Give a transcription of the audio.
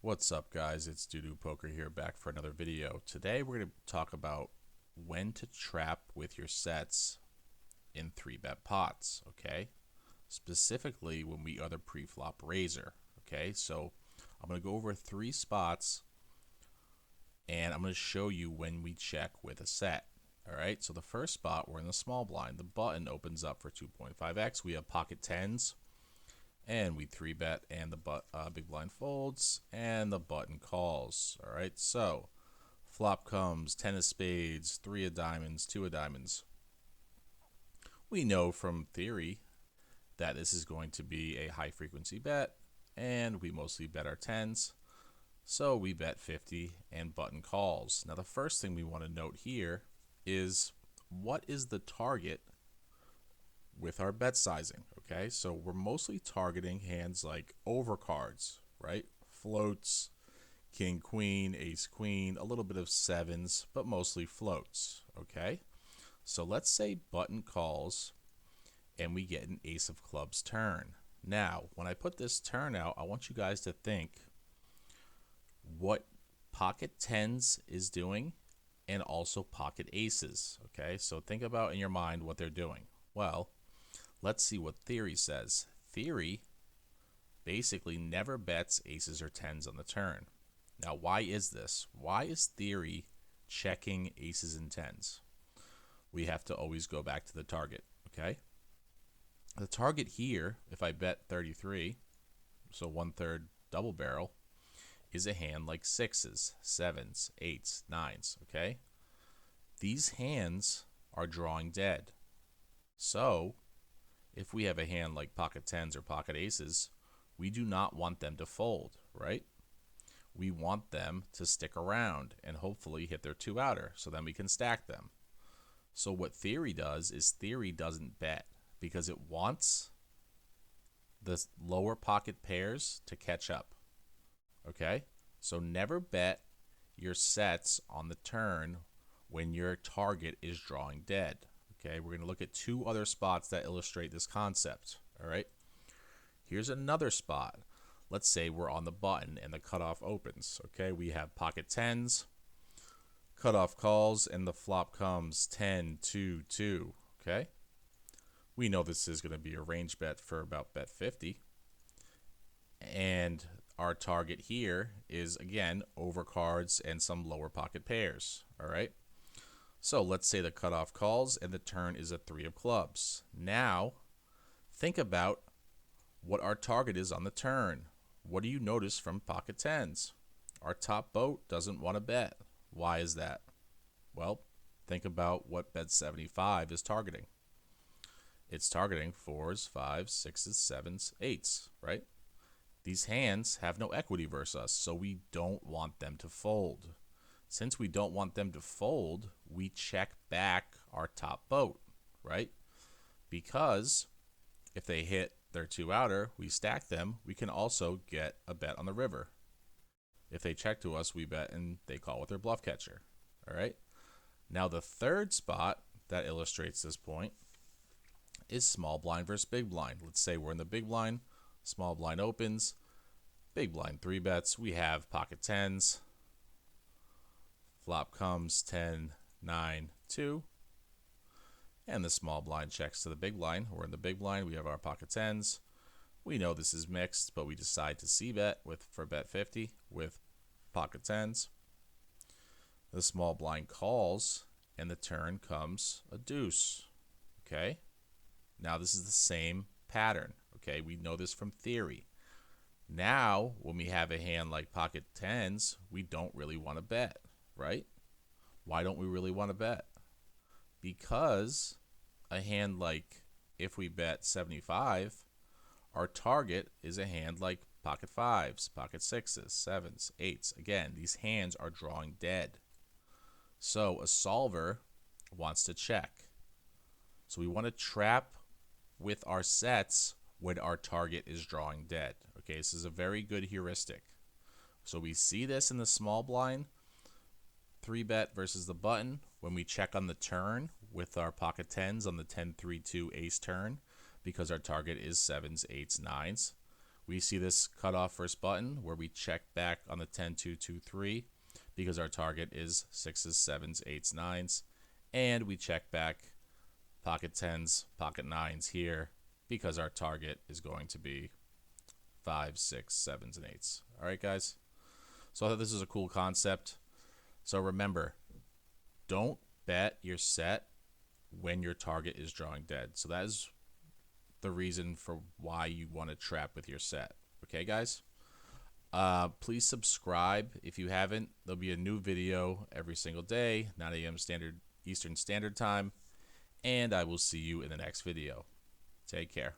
What's up, guys? It's Doodoo Poker here, back for another video. Today we're going to talk about when to trap with your sets in 3-bet pots, okay? Specifically when we are the pre-flop raiser, okay? So I'm going to go over 3 spots and I'm going to show you when we check with a set. All right, so the first spot, we're in the small blind. The button opens up for 2.5x. We have pocket tens. And we 3-bet, and the big blind folds, and the button calls. All right, so flop comes 10 of spades, 3 of diamonds, 2 of diamonds. We know from theory that this is going to be a high frequency bet, and we mostly bet our tens. So we bet 50 and button calls. Now the first thing we want to note here is what is the target with our bet sizing, okay? So we're mostly targeting hands like overcards, right? Floats, king, queen, ace, queen, a little bit of sevens, but mostly floats, okay? So let's say button calls and we get an ace of clubs turn. Now, when I put this turn out, I want you guys to think what pocket tens is doing and also pocket aces, okay? So think about in your mind what they're doing. Well, let's see what theory says. Theory basically never bets aces or tens on the turn. Now, why is this? Why is theory checking aces and tens? We have to always go back to the target, okay? The target here, if I bet 33, so 1/3 double barrel, is a hand like sixes, sevens, eights, nines, okay? These hands are drawing dead. So if we have a hand like pocket tens or pocket aces, we do not want them to fold, right? We want them to stick around and hopefully hit their 2-outer so then we can stack them. So what theory does is theory doesn't bet because it wants the lower pocket pairs to catch up, okay? So never bet your sets on the turn when your target is drawing dead. Okay, we're going to look at 2 other spots that illustrate this concept. All right, here's another spot. Let's say we're on the button and the cutoff opens. Okay, we have pocket tens, cutoff calls, and the flop comes 10, 2, 2. Okay, we know this is going to be a range bet for about bet 50. And our target here is, again, overcards and some lower pocket pairs. All right. So let's say the cutoff calls and the turn is a 3 of clubs. Now, think about what our target is on the turn. What do you notice from pocket tens? Our top boat doesn't want to bet. Why is that? Well, think about what bet 75 is targeting. It's targeting 4s, 5s, 6s, 7s, 8s, right? These hands have no equity versus us, so we don't want them to fold. Since we don't want them to fold, we check back our top boat, right? Because if they hit their 2-outer, we stack them, we can also get a bet on the river. If they check to us, we bet and they call with their bluff catcher, all right? Now the third spot that illustrates this point is small blind versus big blind. Let's say we're in the big blind, small blind opens, big blind 3-bets, we have pocket tens, flop comes 10, 9, 2. And the small blind checks to the big blind. We're in the big blind. We have our pocket tens. We know this is mixed, but we decide to c-bet for bet 50 with pocket tens. The small blind calls, and the turn comes a deuce. Okay? Now this is the same pattern. Okay? We know this from theory. Now, when we have a hand like pocket tens, we don't really want to bet. Right? Why don't we really want to bet? Because a hand like, if we bet 75, our target is a hand like pocket 5s, pocket 6s, 7s, 8s. Again, these hands are drawing dead. So a solver wants to check. So we want to trap with our sets when our target is drawing dead. Okay, this is a very good heuristic. So we see this in the small blind. 3-bet versus the button when we check on the turn with our pocket tens on the 10-3-2 ace turn because our target is 7s, 8s, 9s. we see this cutoff first button where we check back on the 10, 2, 2, 3 because our target is 6s, 7s, 8s, 9s. And we check back pocket 10s, pocket 9s here because our target is going to be 5s, 6s, 7s, and 8s. All right, guys? So I thought this was a cool concept. So remember, don't bet your set when your target is drawing dead. So that is the reason for why you want to trap with your set. Okay, guys? Please subscribe if you haven't. There'll be a new video every single day, 9 a.m. Eastern Standard Time. And I will see you in the next video. Take care.